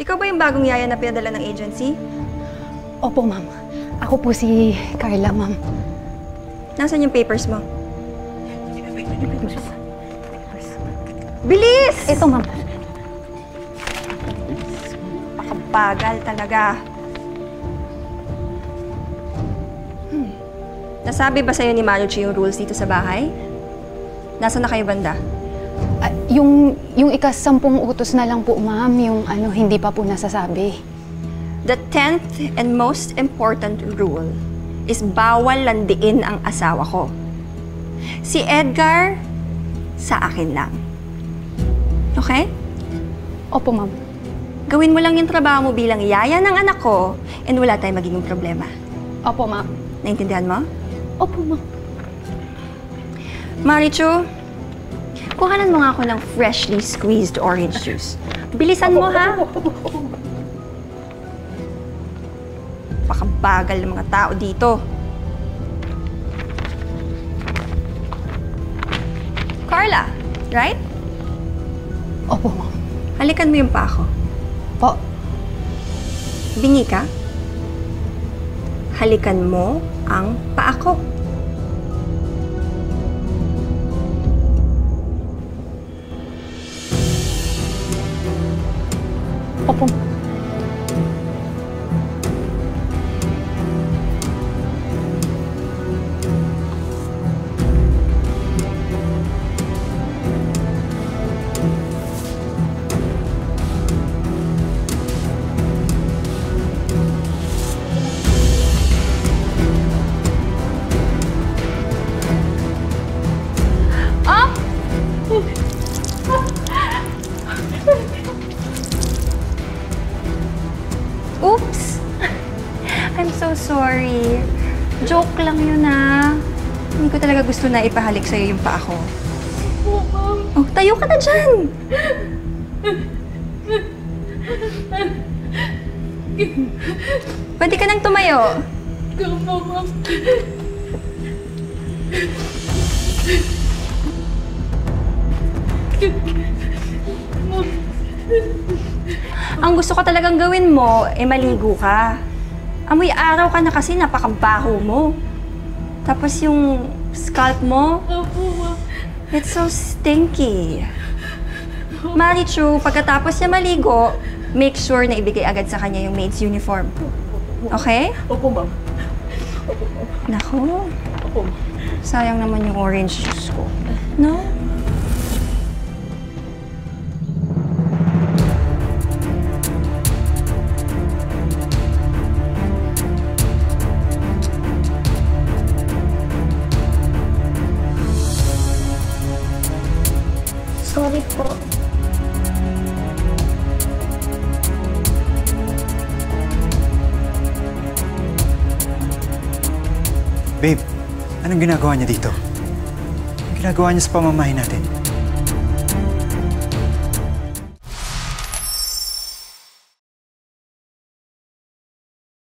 Ikaw ba yung bagong yaya na pinadala ng agency? Opo, ma'am. Ako po si Carla, ma'am. Nasaan yung papers mo? Bilis! Ito, ma'am. Pakabagal talaga. Nasabi ba sa'yo ni Marucci yung rules dito sa bahay? Nasaan na kayo banda? Yung ika-10 utos na lang po, ma'am. Yung hindi pa po nasasabi. The 10th and most important rule is bawal landiin ang asawa ko. Si Edgar, sa akin lang. Okay? Opo, ma'am. Gawin mo lang yung trabaho mo bilang yaya ng anak ko and wala tayong magiging problema. Opo, ma'am. Naintindihan mo? Opo, ma'am. Marichu, kuhanan mo nga ako ng freshly squeezed orange juice. Bilisan mo, ha? Pakabagal ng mga tao dito. Carla, right? Opo, ma'am. Halikan mo yung paa ko. Po. Bingi ka? Halikan mo ang paa ko. Opo. Oops! I'm so sorry. Joke lang yun, ah. Hindi ko talaga gusto na ipahalik sa'yo yung paa ko. Oh, tayo ka na dyan! Pwede ka nang tumayo. Ang gusto ko talagang gawin mo, maligo ka. Amoy araw ka na kasi napakabaho mo. Tapos yung scalp mo, it's so stinky. Marichu, pagkatapos niya maligo, make sure na ibigay agad sa kanya yung maid's uniform. Okay? Opo, ma'am. Naku. Opo. Sayang naman yung orange juice ko. No? Sorry po. Babe, anong ginagawa niya dito? Anong ginagawa niya sa pamamahay natin?